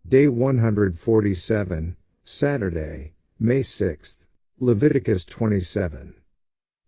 Day 147, Saturday, May 6th. Leviticus 27.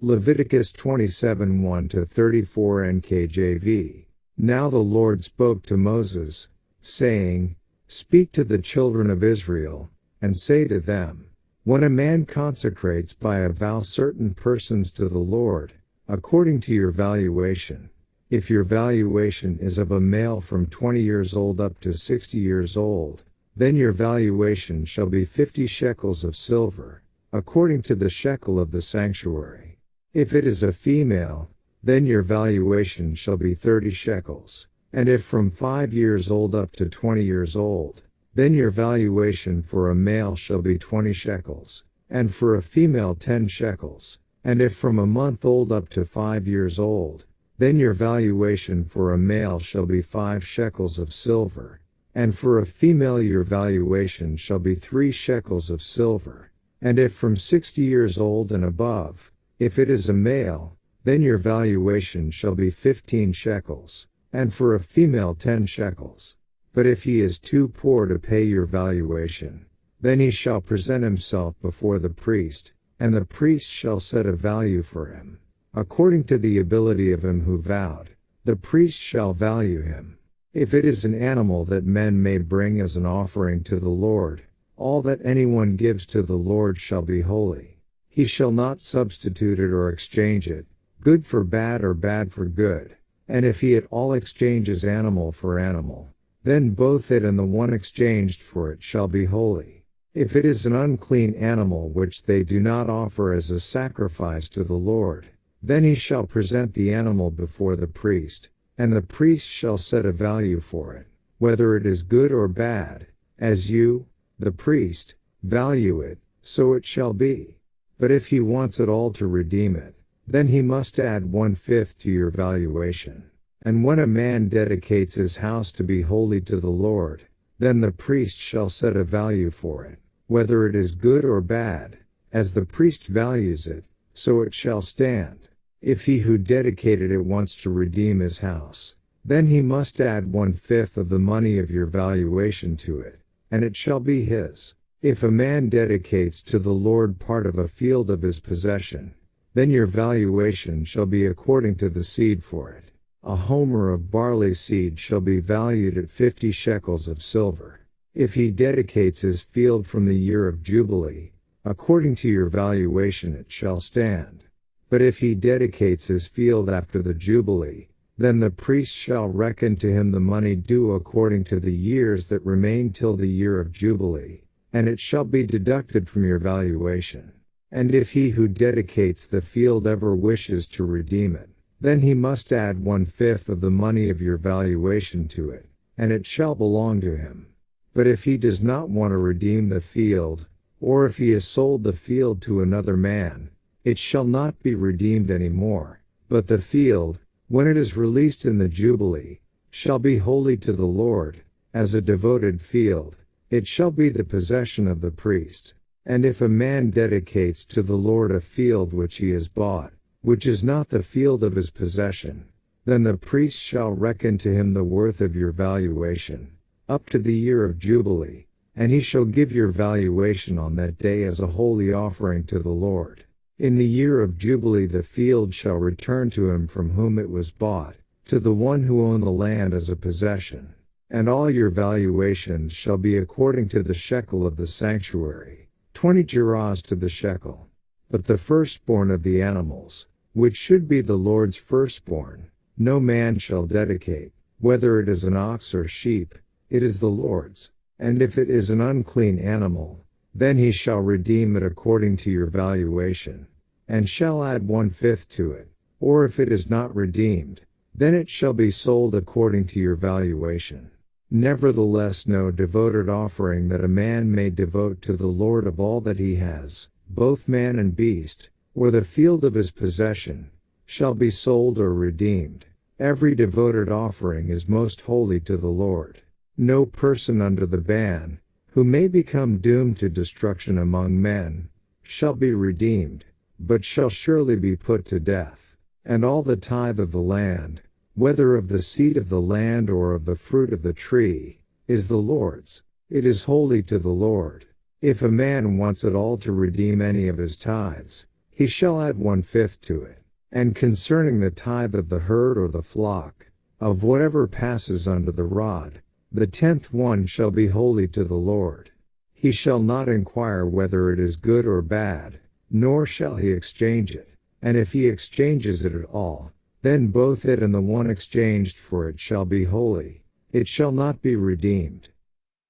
Leviticus 27 1-34 NKJV. Now the Lord spoke to Moses, saying, Speak to the children of Israel, and say to them, When a man consecrates by a vow certain persons to the Lord, according to your valuation, if your valuation is of a male from 20 years old up to 60 years old, then your valuation shall be 50 shekels of silver, according to the shekel of the sanctuary. If it is a female, then your valuation shall be 30 shekels, and if from 5 years old up to 20 years old, then your valuation for a male shall be 20 shekels, and for a female 10 shekels, and if from a month old up to 5 years old, then your valuation for a male shall be 5 shekels of silver, and for a female your valuation shall be 3 shekels of silver, and if from 60 years old and above, if it is a male, then your valuation shall be 15 shekels, and for a female 10 shekels. But if he is too poor to pay your valuation, then he shall present himself before the priest, and the priest shall set a value for him. According to the ability of him who vowed, the priest shall value him. If it is an animal that men may bring as an offering to the Lord, all that anyone gives to the Lord shall be holy. He shall not substitute it or exchange it, good for bad or bad for good. And if he at all exchanges animal for animal, then both it and the one exchanged for it shall be holy. If it is an unclean animal which they do not offer as a sacrifice to the Lord, then he shall present the animal before the priest, and the priest shall set a value for it, whether it is good or bad, as you, the priest, value it, so it shall be. But if he wants at all to redeem it, then he must add 1/5 to your valuation. And when a man dedicates his house to be holy to the Lord, then the priest shall set a value for it, whether it is good or bad, as the priest values it, so it shall stand. If he who dedicated it wants to redeem his house, then he must add 1/5 of the money of your valuation to it, and it shall be his. If a man dedicates to the Lord part of a field of his possession, then your valuation shall be according to the seed for it. A homer of barley seed shall be valued at 50 shekels of silver. If he dedicates his field from the year of Jubilee, according to your valuation it shall stand. But if he dedicates his field after the Jubilee, then the priest shall reckon to him the money due according to the years that remain till the year of Jubilee, and it shall be deducted from your valuation. And if he who dedicates the field ever wishes to redeem it, then he must add 1/5 of the money of your valuation to it, and it shall belong to him. But if he does not want to redeem the field, or if he has sold the field to another man, it shall not be redeemed any more, but the field, when it is released in the Jubilee, shall be holy to the Lord, as a devoted field. It shall be the possession of the priest. And if a man dedicates to the Lord a field which he has bought, which is not the field of his possession, then the priest shall reckon to him the worth of your valuation, up to the year of Jubilee, and he shall give your valuation on that day as a holy offering to the Lord. In the year of Jubilee the field shall return to him from whom it was bought, to the one who owned the land as a possession. And all your valuations shall be according to the shekel of the sanctuary, 20 gerahs to the shekel. But the firstborn of the animals, which should be the Lord's firstborn, no man shall dedicate, whether it is an ox or sheep, it is the Lord's. And if it is an unclean animal, then he shall redeem it according to your valuation, and shall add 1/5 to it. Or if it is not redeemed, then it shall be sold according to your valuation. Nevertheless, no devoted offering that a man may devote to the Lord of all that he has, both man and beast, or the field of his possession, shall be sold or redeemed. Every devoted offering is most holy to the Lord. No person under the ban, who may become doomed to destruction among men, shall be redeemed, but shall surely be put to death. And all the tithe of the land, whether of the seed of the land or of the fruit of the tree, is the Lord's. It is holy to the Lord. If a man wants at all to redeem any of his tithes, he shall add 1/5 to it. And concerning the tithe of the herd or the flock, of whatever passes under the rod, the 10th one shall be holy to the Lord. He shall not inquire whether it is good or bad, nor shall he exchange it. And if he exchanges it at all, then both it and the one exchanged for it shall be holy. It shall not be redeemed.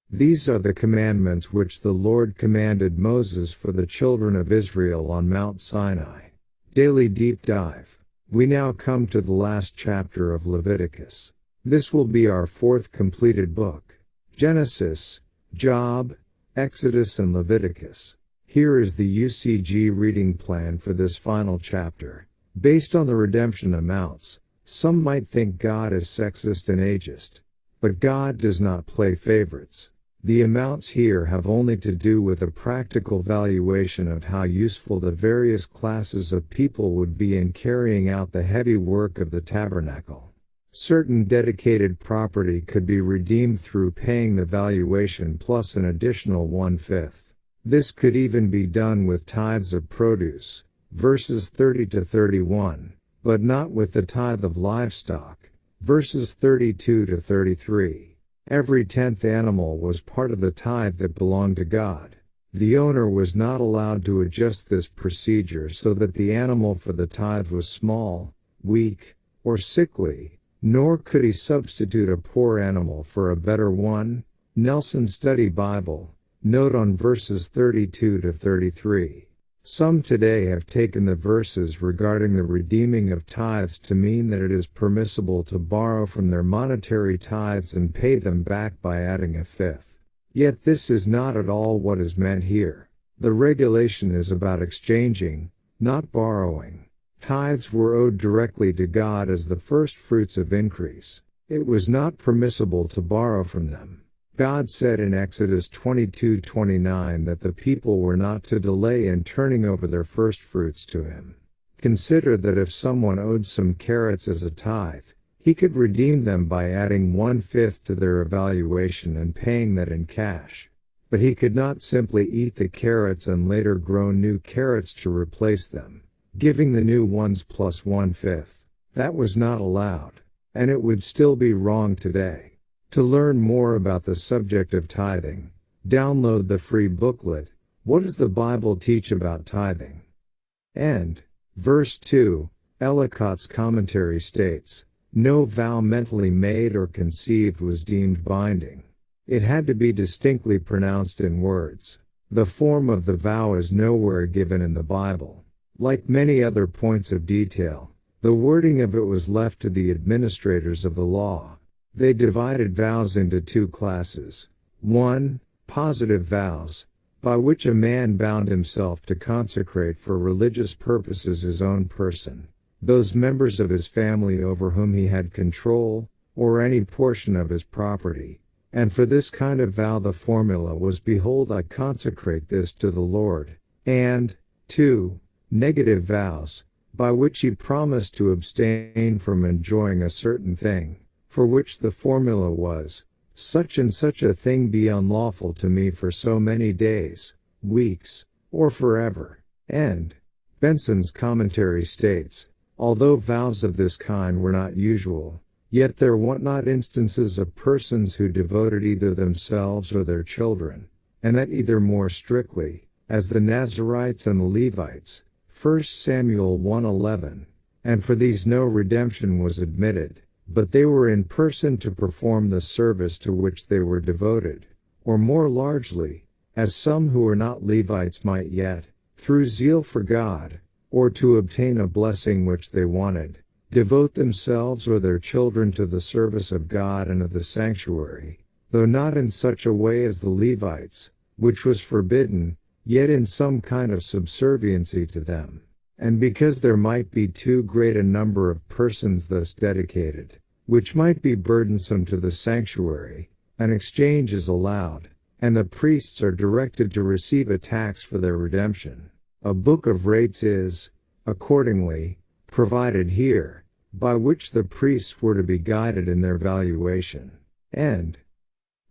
These are the commandments which the Lord commanded Moses for the children of Israel on Mount Sinai. Daily Deep Dive. We now come to the last chapter of Leviticus. This will be our 4th completed book. Genesis, Job, Exodus and Leviticus. Here is the UCG reading plan for this final chapter. Based on the redemption amounts, some might think God is sexist and ageist. But God does not play favorites. The amounts here have only to do with a practical valuation of how useful the various classes of people would be in carrying out the heavy work of the tabernacle. Certain dedicated property could be redeemed through paying the valuation plus an additional 1/5. This could even be done with tithes of produce, verses 30 to 31, but not with the tithe of livestock, verses 32 to 33. Every 10th animal was part of the tithe that belonged to God. The owner was not allowed to adjust this procedure so that the animal for the tithe was small, weak, or sickly, nor could he substitute a poor animal for a better one. Nelson Study Bible, note on verses 32 to 33. Some today have taken the verses regarding the redeeming of tithes to mean that it is permissible to borrow from their monetary tithes and pay them back by adding a 5th. Yet this is not at all what is meant here. The regulation is about exchanging, not borrowing. Tithes were owed directly to God as the first fruits of increase. It was not permissible to borrow from them. God said in Exodus 22:29 that the people were not to delay in turning over their first fruits to him. Consider that if someone owed some carrots as a tithe, he could redeem them by adding 1/5 to their evaluation and paying that in cash. But he could not simply eat the carrots and later grow new carrots to replace them, giving the new ones plus 1/5. That was not allowed, and it would still be wrong today. To learn more about the subject of tithing, download the free booklet, What Does the Bible Teach About Tithing? And, verse 2, Ellicott's commentary states, no vow mentally made or conceived was deemed binding. It had to be distinctly pronounced in words. The form of the vow is nowhere given in the Bible. Like many other points of detail, the wording of it was left to the administrators of the law. They divided vows into 2 classes. 1. Positive vows, by which a man bound himself to consecrate for religious purposes his own person, those members of his family over whom he had control, or any portion of his property. And for this kind of vow the formula was, behold, I consecrate this to the Lord. And, 2. Negative vows, by which he promised to abstain from enjoying a certain thing, for which the formula was, such and such a thing be unlawful to me for so many days, weeks, or forever. And Benson's commentary states, although vows of this kind were not usual, yet there were not instances of persons who devoted either themselves or their children, and that either more strictly, as the Nazarites and the Levites, 1 Samuel 1:11, and for these no redemption was admitted. But they were in person to perform the service to which they were devoted, or more largely, as some who were not Levites might yet, through zeal for God, or to obtain a blessing which they wanted, devote themselves or their children to the service of God and of the sanctuary, though not in such a way as the Levites, which was forbidden, yet in some kind of subserviency to them. And because there might be too great a number of persons thus dedicated, which might be burdensome to the sanctuary, an exchange is allowed, and the priests are directed to receive a tax for their redemption. A book of rates is, accordingly, provided here, by which the priests were to be guided in their valuation. And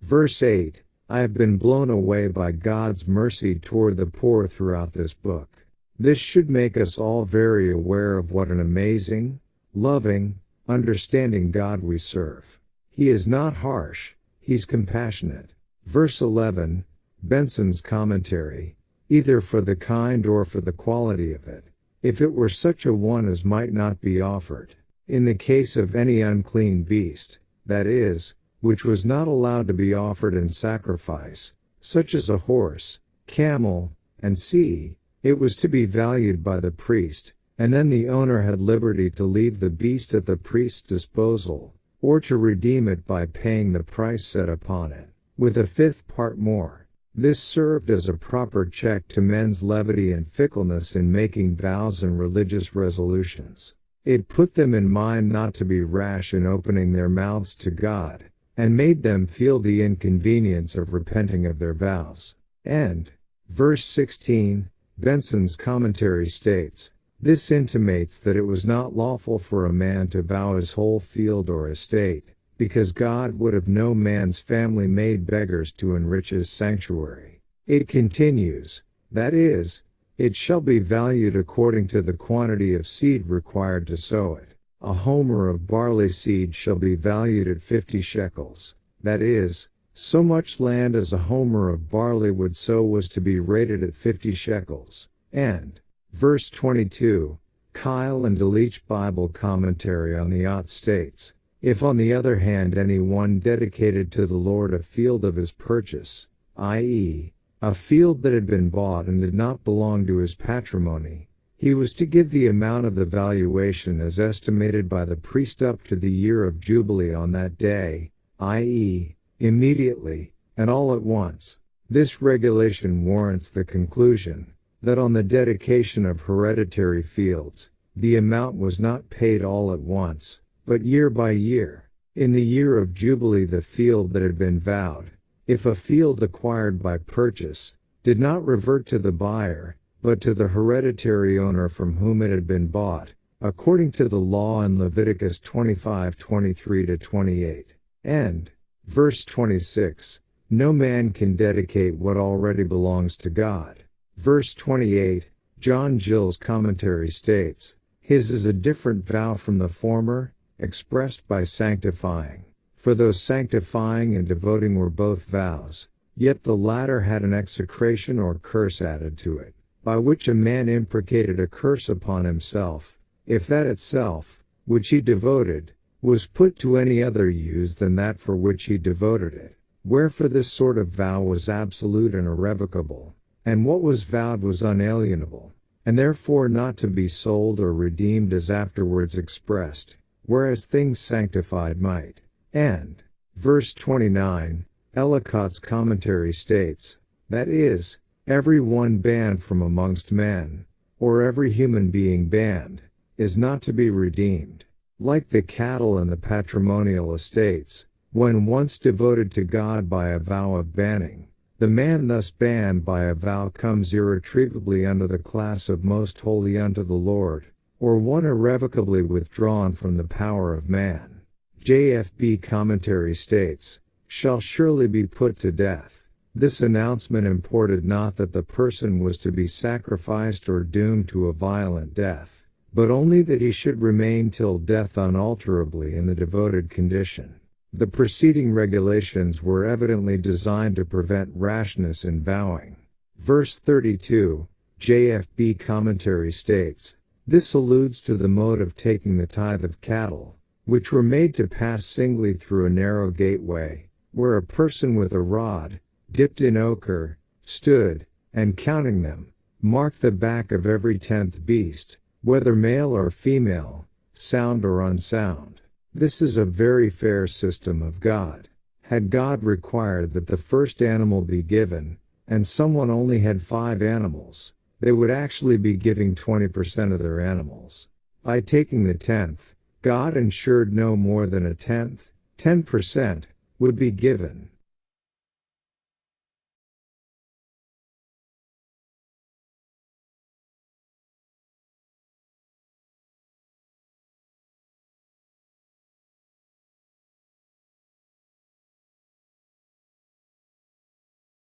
verse 8, I have been blown away by God's mercy toward the poor throughout this book. This should make us all very aware of what an amazing, loving, understanding God we serve. He is not harsh, He's compassionate. Verse 11, Benson's commentary, either for the kind or for the quality of it, if it were such a one as might not be offered, in the case of any unclean beast, that is, which was not allowed to be offered in sacrifice, such as a horse, camel, and sea, it was to be valued by the priest, and then the owner had liberty to leave the beast at the priest's disposal, or to redeem it by paying the price set upon it, with a fifth part more. This served as a proper check to men's levity and fickleness in making vows and religious resolutions. It put them in mind not to be rash in opening their mouths to God, and made them feel the inconvenience of repenting of their vows. And, verse 16, Benson's commentary states, this intimates that it was not lawful for a man to vow his whole field or estate, because God would of no man's family made beggars to enrich his sanctuary. It continues, that is, it shall be valued according to the quantity of seed required to sow it. A homer of barley seed shall be valued at 50 shekels, that is, so much land as a homer of barley would sow was to be rated at 50 shekels. And, verse 22, Kyle and Delitzsch Bible Commentary on the Ot states, if on the other hand any one dedicated to the Lord a field of his purchase, i.e., a field that had been bought and did not belong to his patrimony, he was to give the amount of the valuation as estimated by the priest up to the year of Jubilee on that day, i.e., immediately, and all at once. This regulation warrants the conclusion that on the dedication of hereditary fields, the amount was not paid all at once, but year by year. In the year of Jubilee the field that had been vowed, if a field acquired by purchase, did not revert to the buyer, but to the hereditary owner from whom it had been bought, according to the law in Leviticus 25:23-28. And, verse 26, no man can dedicate what already belongs to God. Verse 28, John Gill's commentary states, his is a different vow from the former, expressed by sanctifying. For though sanctifying and devoting were both vows, yet the latter had an execration or curse added to it, by which a man imprecated a curse upon himself, if that itself, which he devoted, was put to any other use than that for which he devoted it. Wherefore this sort of vow was absolute and irrevocable, and what was vowed was unalienable, and therefore not to be sold or redeemed as afterwards expressed, whereas things sanctified might. And, verse 29, Ellicott's commentary states, that is, every one banned from amongst men, or every human being banned, is not to be redeemed. Like the cattle and the patrimonial estates, when once devoted to God by a vow of banning, the man thus banned by a vow comes irretrievably under the class of most holy unto the Lord, or one irrevocably withdrawn from the power of man. JFB commentary states, shall surely be put to death. This announcement imported not that the person was to be sacrificed or doomed to a violent death, but only that he should remain till death unalterably in the devoted condition. The preceding regulations were evidently designed to prevent rashness in vowing. Verse 32, JFB commentary states, this alludes to the mode of taking the tithe of cattle, which were made to pass singly through a narrow gateway, where a person with a rod, dipped in ochre, stood, and counting them, marked the back of every 10th beast, whether male or female, sound or unsound. This is a very fair system of God. Had God required that the first animal be given, and someone only had 5 animals, they would actually be giving 20% of their animals. By taking the 10th, God ensured no more than a tenth, 10%, would be given.